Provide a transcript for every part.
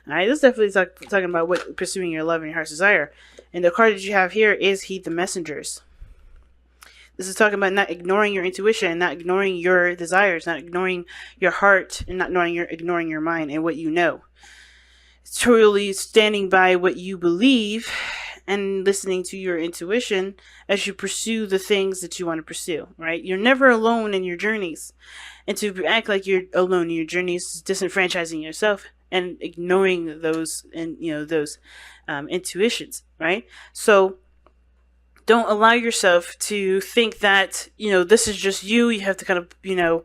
All right, this is definitely talking about what pursuing your love and your heart's desire. And the card that you have here is Heed the Messengers. This is talking about not ignoring your intuition, not ignoring your desires, not ignoring your heart, and not ignoring your mind and what you know. It's truly standing by what you believe and listening to your intuition as you pursue the things that you want to pursue, right? You're never alone in your journeys. And to act like you're alone in your journeys is disenfranchising yourself and ignoring those and those intuitions, right? So don't allow yourself to think that this is just you. You have to kind of do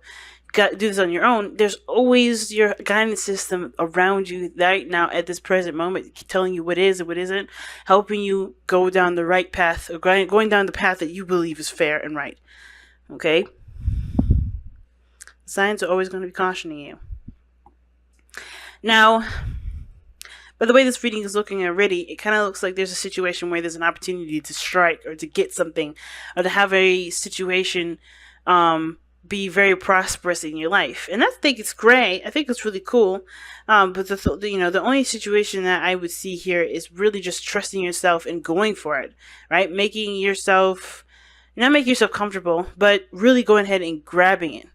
this on your own. There's always your guidance system around you right now at this present moment, telling you what is and what isn't, helping you go down the right path, or going down the path that you believe is fair and right. Okay? Signs are always going to be cautioning you. Now, by the way this reading is looking already, it kind of looks like there's a situation where there's an opportunity to strike or to get something or to have a situation be very prosperous in your life. And I think it's great. I think it's really cool. But the only situation that I would see here is really just trusting yourself and going for it, right? Not making yourself comfortable, but really going ahead and grabbing it,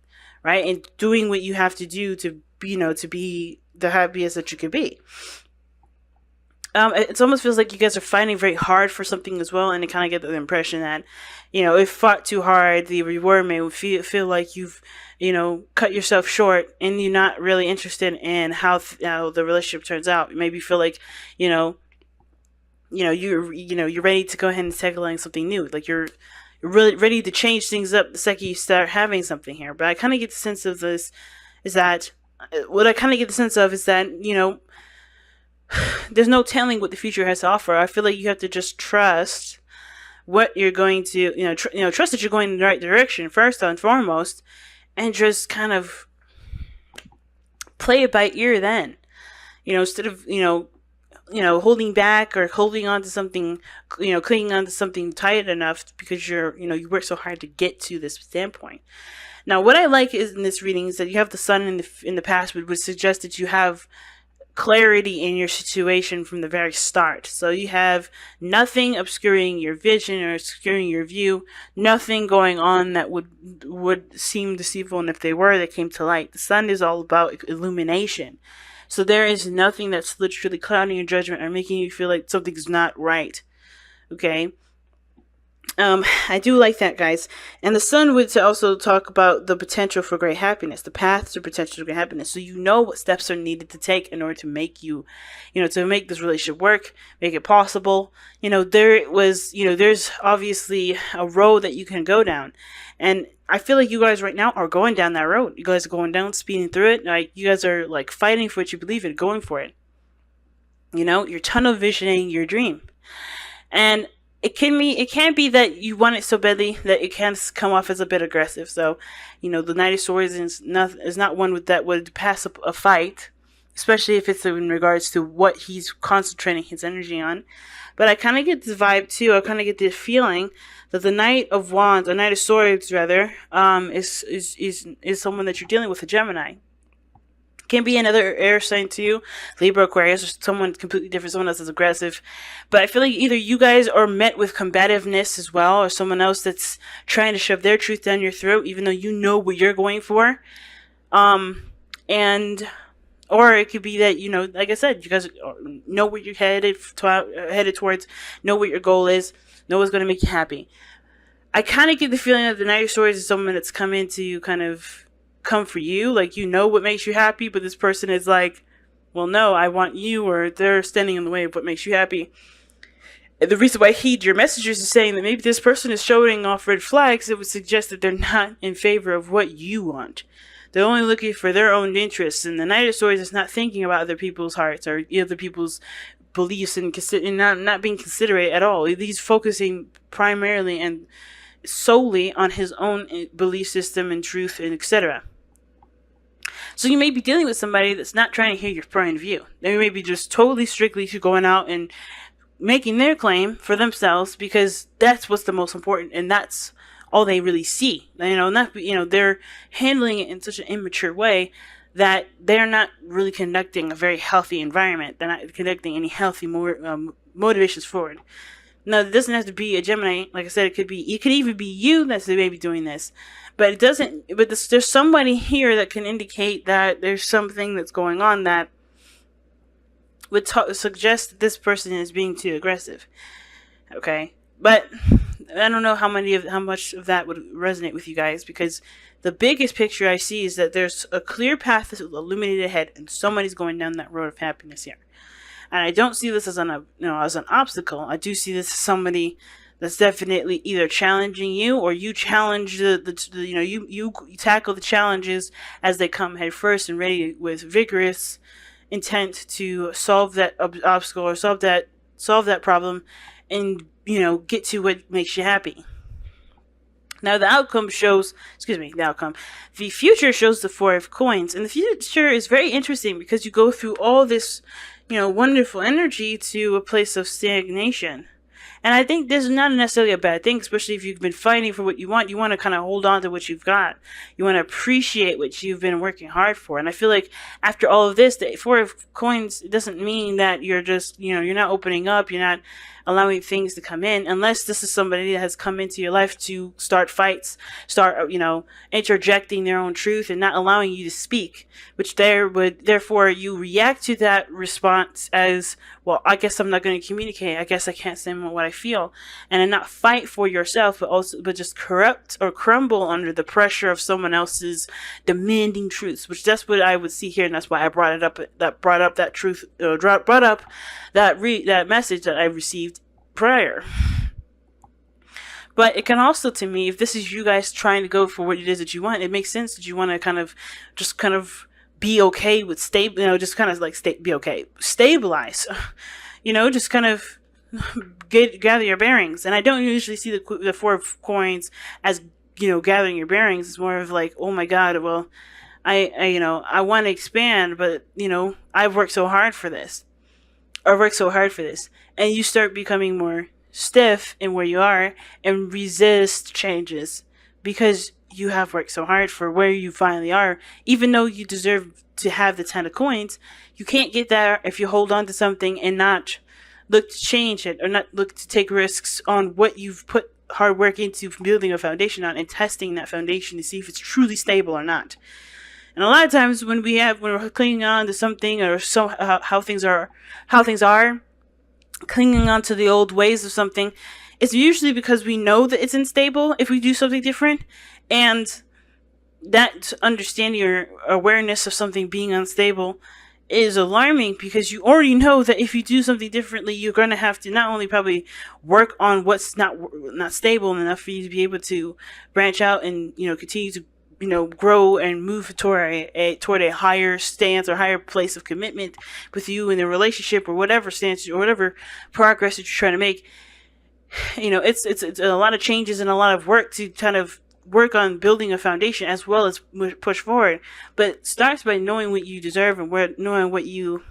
right? And doing what you have to do to be the happiest that you can be. It almost feels like you guys are fighting very hard for something as well, and I kind of get the impression that, if fought too hard, the reward may feel like you've, cut yourself short, and you're not really interested in how the relationship turns out. Maybe you feel like, you're ready to go ahead and tackle on something new, like you're really ready to change things up the second you start having something here. But I kind of get the sense of this is that there's no telling what the future has to offer. I feel like you have to just trust what you're going to, trust that you're going in the right direction first and foremost, and just kind of play it by ear then. Instead of, holding back or holding on to something, clinging on to something tight enough because you work so hard to get to this standpoint. Now, what I like is in this reading is that you have the sun in the past, which would suggest that you have clarity in your situation from the very start. So you have nothing obscuring your vision or obscuring your view, nothing going on that would seem deceitful, and if they were, they came to light. The sun is all about illumination. So there is nothing that's literally clouding your judgment or making you feel like something's not right. Okay? I do like that, guys. And the sun would also talk about the potential for great happiness, the path to potential to great happiness. So you know what steps are needed to take in order to make to make this relationship work, make it possible. There's obviously a road that you can go down. And I feel like you guys right now are going down that road. You guys are going down, speeding through it. Like, you guys are like fighting for what you believe in, going for it. You're tunnel visioning your dream. And it can be that you want it so badly that it can come off as a bit aggressive. So, the Knight of Swords is not one that would pass a fight, especially if it's in regards to what he's concentrating his energy on. But I kind of get the vibe too. I kind of get the feeling that the Knight of Wands, or Knight of Swords rather, is someone that you're dealing with, a Gemini. Can be another air sign too, Libra, Aquarius, or someone completely different, someone else is aggressive. But I feel like either you guys are met with combativeness as well, or someone else that's trying to shove their truth down your throat, even though you know what you're going for. Or it could be that, like I said, you guys know what you're headed towards, know what your goal is, know what's going to make you happy. I kind of get the feeling that the Knight of Swords is someone that's come into kind of come for you, like what makes you happy, but this person is like, well, no, I want you, or they're standing in the way of what makes you happy. And the reason why I heed your messages is saying that maybe this person is showing off red flags. It would suggest that they're not in favor of what you want. They're only looking for their own interests, and the Knight of Swords is not thinking about other people's hearts or other people's beliefs and not being considerate at all. He's focusing primarily and solely on his own belief system and truth and etc. So you may be dealing with somebody that's not trying to hear your point of view. They may be just totally strictly going out and making their claim for themselves because that's what's the most important, and that's all they really see. They're handling it in such an immature way that they're not really conducting a very healthy environment. They're not conducting any healthy motivations forward. Now, it doesn't have to be a Gemini. Like I said, it could even be you that's maybe doing this. But it doesn't, but there's somebody here that can indicate that there's something that's going on that would suggest that this person is being too aggressive. Okay? But I don't know how much of that would resonate with you guys, because the biggest picture I see is that there's a clear path that's illuminated ahead, and somebody's going down that road of happiness here. And I don't see this as as an obstacle. I do see this as somebody that's definitely either challenging you, or you challenge you tackle the challenges as they come head first and ready with vigorous intent to solve that obstacle, or solve that problem, and get to what makes you happy. Now the future shows the Four of Coins, and the future is very interesting because you go through all this, wonderful energy to a place of stagnation. And I think this is not necessarily a bad thing, especially if you've been fighting for what you want. You want to kind of hold on to what you've got. You want to appreciate what you've been working hard for. And I feel like after all of this, the Four of Coins doesn't mean that you're just, you're not opening up. You're not allowing things to come in, unless this is somebody that has come into your life to start fights, start, interjecting their own truth and not allowing you to speak, which therefore you react to that response as, well, I guess I'm not going to communicate. I guess I can't say what I feel, and then not fight for yourself, but just corrupt or crumble under the pressure of someone else's demanding truths, which that's what I would see here, and that's why I brought up that truth, brought up that message that I received prior. But it can also, to me, if this is you guys trying to go for what it is that you want, it makes sense that you want to kind of be okay with be okay, stabilize, just kind of gather your bearings. And I don't usually see the Four of Coins as, gathering your bearings. It's more of like, oh my God, well, I want to expand, but I've worked so hard for this. And you start becoming more stiff in where you are and resist changes because you have worked so hard for where you finally are. Even though you deserve to have the 10 of Coins, you can't get there if you hold on to something and not look to change it, or not look to take risks on what you've put hard work into building a foundation on, and testing that foundation to see if it's truly stable or not. And a lot of times when we're clinging on to something, or how things are, clinging on to the old ways of something, it's usually because we know that it's unstable if we do something different. And that understanding or awareness of something being unstable is alarming, because you already know that if you do something differently, you're going to have to not only probably work on what's not stable enough for you to be able to branch out and continue to grow and move toward a higher stance or higher place of commitment with you in a relationship, or whatever stance or whatever progress that you're trying to make. It's a lot of changes and a lot of work to kind of work on building a foundation as well as push forward. But it starts by knowing what you deserve and knowing what your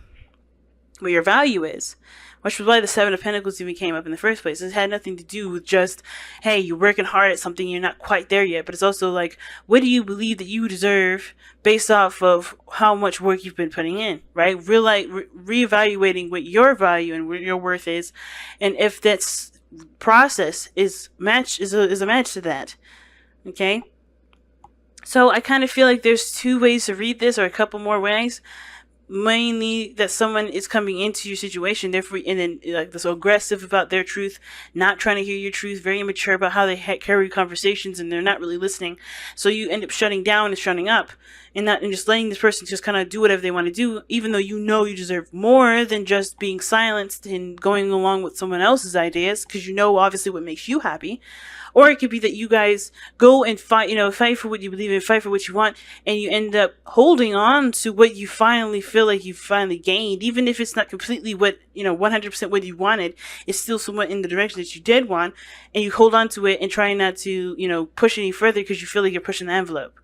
value is. Which was why the Seven of Pentacles even came up in the first place. It had nothing to do with just, hey, you're working hard at something, you're not quite there yet. But it's also like, what do you believe that you deserve based off of how much work you've been putting in, right? Reevaluating what your value and what your worth is, and if that's process is a match to that. Okay? So I kind of feel like there's two ways to read this, or a couple more ways. Mainly that someone is coming into your situation, therefore, and then like so aggressive about their truth, not trying to hear your truth, very immature about how they carry conversations, and they're not really listening. So you end up shutting down and shutting up, and just letting this person just kind of do whatever they want to do, even though you deserve more than just being silenced and going along with someone else's ideas, because obviously what makes you happy. Or it could be that you guys go and fight for what you believe in, fight for what you want, and you end up holding on to what you finally feel like you finally gained, even if it's not completely what, 100% what you wanted. It's still somewhat in the direction that you did want, and you hold on to it and try not to, push any further because you feel like you're pushing the envelope,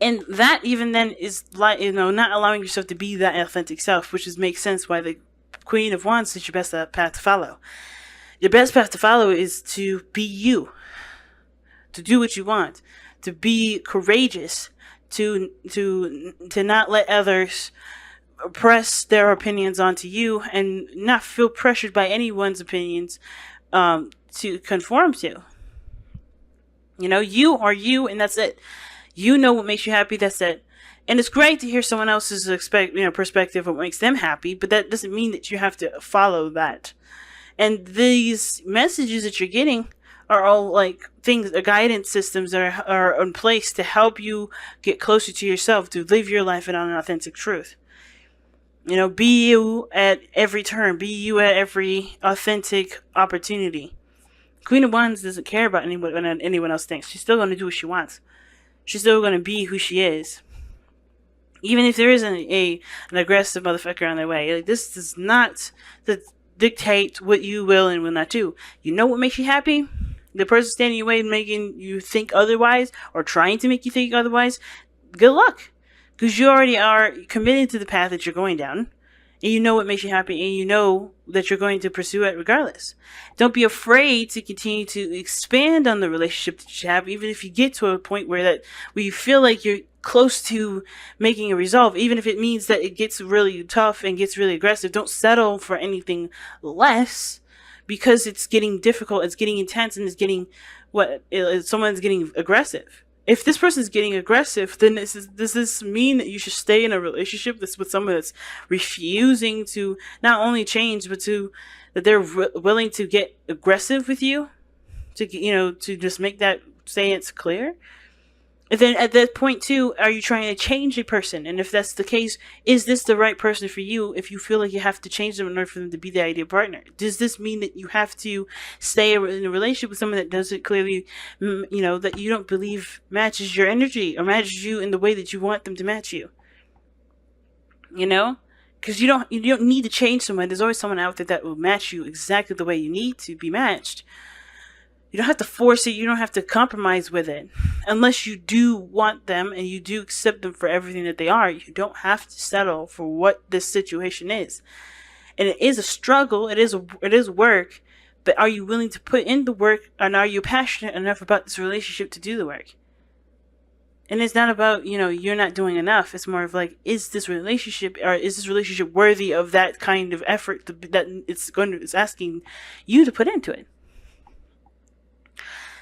And that even then is like, not allowing yourself to be that authentic self, which makes sense why the Queen of Wands is your best path to follow. Your best path to follow is to be you, to do what you want, to be courageous, to not let others press their opinions onto you and not feel pressured by anyone's opinions to conform to. You are you, and that's it. You know what makes you happy. That's it. And it's great to hear someone else's perspective of what makes them happy, but that doesn't mean that you have to follow that. And these messages that you're getting are all like things, guidance systems that are in place to help you get closer to yourself, to live your life in an authentic truth. Be you at every turn. Be you at every authentic opportunity. Queen of Wands doesn't care about anyone else thinks. She's still going to do what she wants. She's still going to be who she is. Even if there isn't an aggressive motherfucker on their way. Like, this does not dictate what you will and will not do. You know what makes you happy? The person standing in your way making you think otherwise, or trying to make you think otherwise, good luck. Because you already are committed to the path that you're going down. And you know what makes you happy, and you know that you're going to pursue it regardless. Don't be afraid to continue to expand on the relationship that you have, even if you get to a point where you feel like you're close to making a resolve, even if it means that it gets really tough and gets really aggressive. Don't settle for anything less, because it's getting difficult, it's getting intense, and it's getting someone's getting aggressive. If this person's getting aggressive, then does this mean that you should stay in a relationship that's with someone that's refusing to not only change, but that they're willing to get aggressive with you, to just make that stance clear? And then at that point too, are you trying to change a person? And if that's the case, is this the right person for you? If you feel like you have to change them in order for them to be the ideal partner, does this mean that you have to stay in a relationship with someone that doesn't clearly, that you don't believe matches your energy or matches you in the way that you want them to match you? Because you don't need to change someone. There's always someone out there that will match you exactly the way you need to be matched. You don't have to force it. You don't have to compromise with it. Unless you do want them and you do accept them for everything that they are, you don't have to settle for what this situation is. And it is a struggle. It is work. But are you willing to put in the work, and are you passionate enough about this relationship to do the work? And it's not about, you're not doing enough. It's more of like, is this relationship worthy of that kind of effort that it's asking you to put into it?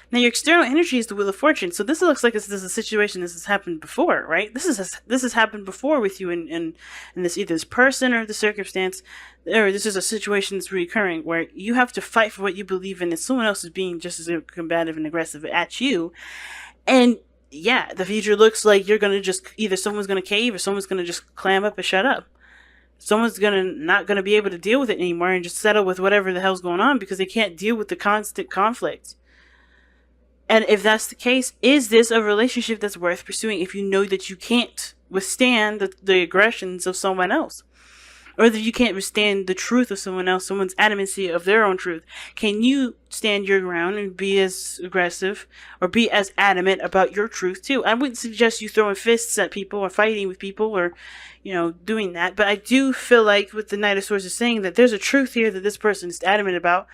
Now, your external energy is the Wheel of Fortune. So this looks like this is a situation this has happened before, right? This has happened before with you in this, either this person or the circumstance, or this is a situation that's recurring where you have to fight for what you believe in, and someone else is being just as combative and aggressive at you. And yeah, the future looks like you're going to either someone's going to cave or someone's going to just clam up and shut up. Someone's not going to be able to deal with it anymore and just settle with whatever the hell's going on because they can't deal with the constant conflict. And if that's the case, is this a relationship that's worth pursuing if you know that you can't withstand the aggressions of someone else? Or that you can't withstand the truth of someone else, someone's adamancy of their own truth? Can you stand your ground and be as aggressive or be as adamant about your truth too? I wouldn't suggest you throwing fists at people or fighting with people or, doing that. But I do feel like what the Knight of Swords is saying, that there's a truth here that this person is adamant about.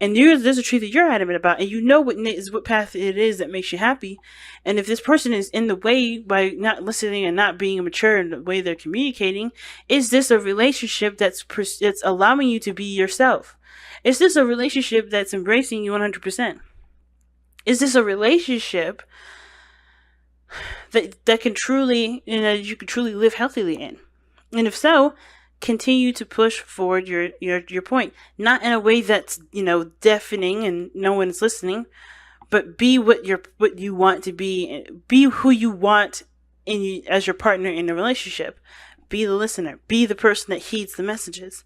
And there's a truth that you're adamant about, and you know what path it is that makes you happy. And if this person is in the way by not listening and not being mature in the way they're communicating, is this a relationship that's allowing you to be yourself? Is this a relationship that's embracing you 100%? Is this a relationship that can truly, you can truly live healthily in? And if so, continue to push forward your point, not in a way that's deafening and no one's listening, but be what you want to be who you want as your partner in the relationship. Be the listener, be the person that heeds the messages.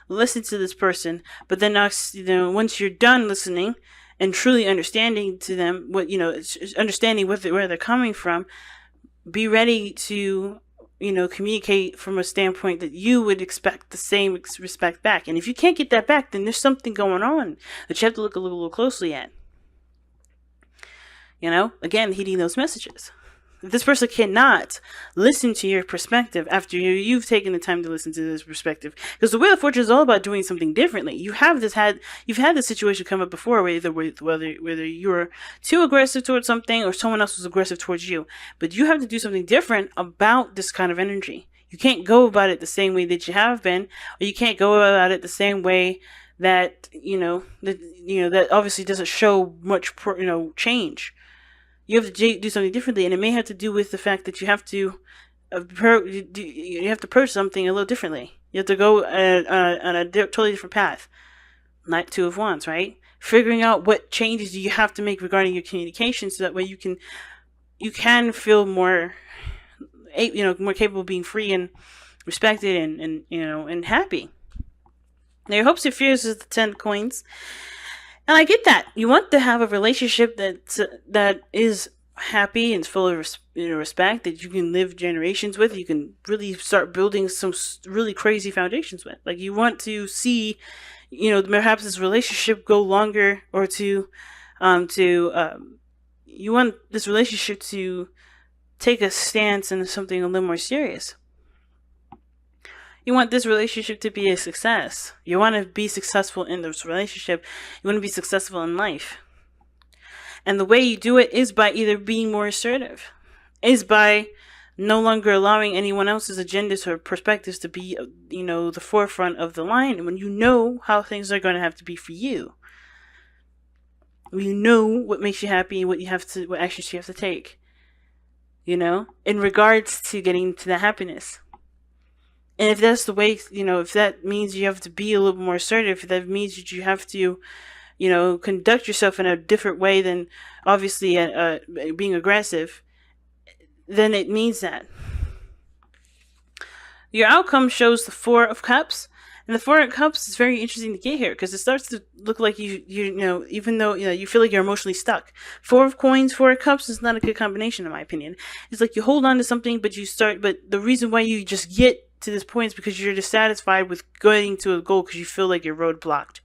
Listen to this person, but then once you're done listening and truly understanding to them understanding where they're coming from, be ready to communicate from a standpoint that you would expect the same respect back. And if you can't get that back, then there's something going on that you have to look a little closely at. Again, heeding those messages. This person cannot listen to your perspective after you've taken the time to listen to this perspective. Because the Wheel of Fortune is all about doing something differently. You've had this situation come up before, whether you were too aggressive towards something or someone else was aggressive towards you. But you have to do something different about this kind of energy. You can't go about it the same way that you have been, or you can't go about it the same way that that obviously doesn't show much change. You have to do something differently, and it may have to do with the fact that you have to approach something a little differently. You have to go on a totally different path. Not Two of Wands, right? Figuring out what changes do you have to make regarding your communication, so that way you can feel more more capable of being free and respected and happy. Now, your hopes and fears is the 10 of coins. And I get that. You want to have a relationship that is happy and full of respect, that you can live generations with, you can really start building some really crazy foundations with. Like, you want to see, perhaps this relationship go longer, or you want this relationship to take a stance into something a little more serious. You want this relationship to be a success. You want to be successful in this relationship. You want to be successful in life. And the way you do it is by either being more assertive, is by no longer allowing anyone else's agendas or perspectives to be, the forefront of the line. When you know how things are going to have to be for you. When you know what makes you happy and what actions you have to take. In regards to getting to the happiness. And if that's the way, if that means you have to be a little more assertive, if that means that you have to, conduct yourself in a different way than obviously being aggressive, then it means that. Your outcome shows the Four of Cups. And the Four of Cups is very interesting to get here, because it starts to look like even though you feel like you're emotionally stuck. Four of Coins, Four of Cups is not a good combination in my opinion. It's like you hold on to something, but the reason why you just get to this point is because you're dissatisfied with going to a goal, because you feel like you're roadblocked.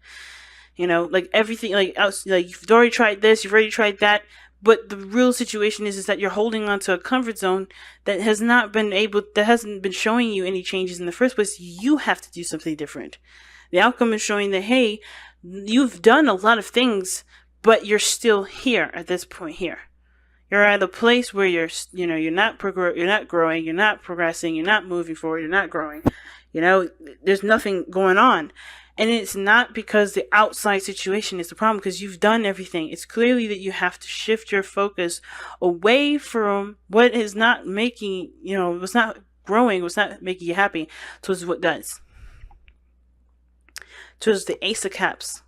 Like everything, like you've already tried this, you've already tried that, but the real situation is that you're holding on to a comfort zone that hasn't been showing you any changes in the first place. You have to do something different. The outcome is showing that, hey, you've done a lot of things, but you're still here at this point here. You're at a place where you're not growing, you're not progressing, you're not moving forward, you're not growing. There's nothing going on. And it's not because the outside situation is the problem, because you've done everything. It's clearly that you have to shift your focus away from what is not making, what's not growing, what's not making you happy, towards what does. Towards the Ace of Cups.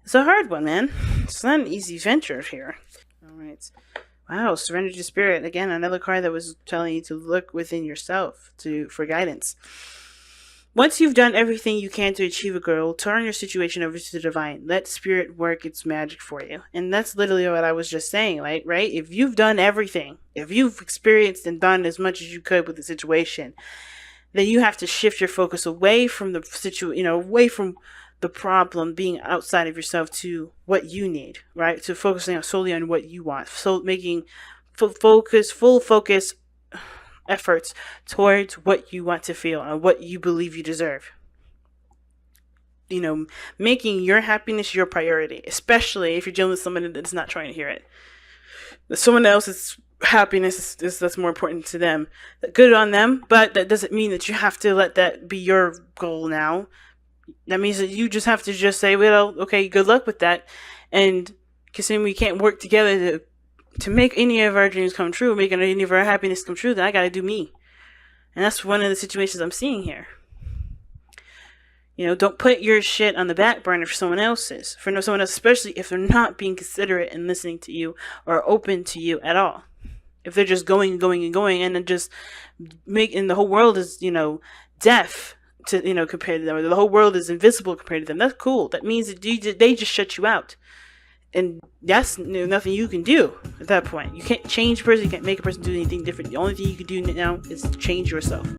It's a hard one, man. It's not an easy venture here. All right. Wow, Surrender to Spirit. Again, another card that was telling you to look within yourself for guidance. Once you've done everything you can to achieve a goal, turn your situation over to the divine. Let Spirit work its magic for you. And that's literally what I was just saying, right? If you've done everything, if you've experienced and done as much as you could with the situation, then you have to shift your focus away from the away from the problem being outside of yourself to what you need, right? To focusing solely on what you want. So making full focus efforts towards what you want to feel and what you believe you deserve. Making your happiness your priority, especially if you're dealing with someone that's not trying to hear it. Someone else's happiness that's more important to them. Good on them, but that doesn't mean that you have to let that be your goal now. That means that you just have to just say, well, okay, good luck with that. And considering we can't work together to make any of our dreams come true, making any of our happiness come true, then I gotta do me. And that's one of the situations I'm seeing here. Don't put your shit on the back burner for someone else's. For someone else, especially if they're not being considerate and listening to you or open to you at all. If they're just going and going and going, and then just the whole world is, deaf to, compared to them, or the whole world is invisible compared to them. That's cool. That means that they just shut you out. And that's nothing you can do at that point. You can't change a person. You can't make a person do anything different. The only thing you can do now is change yourself.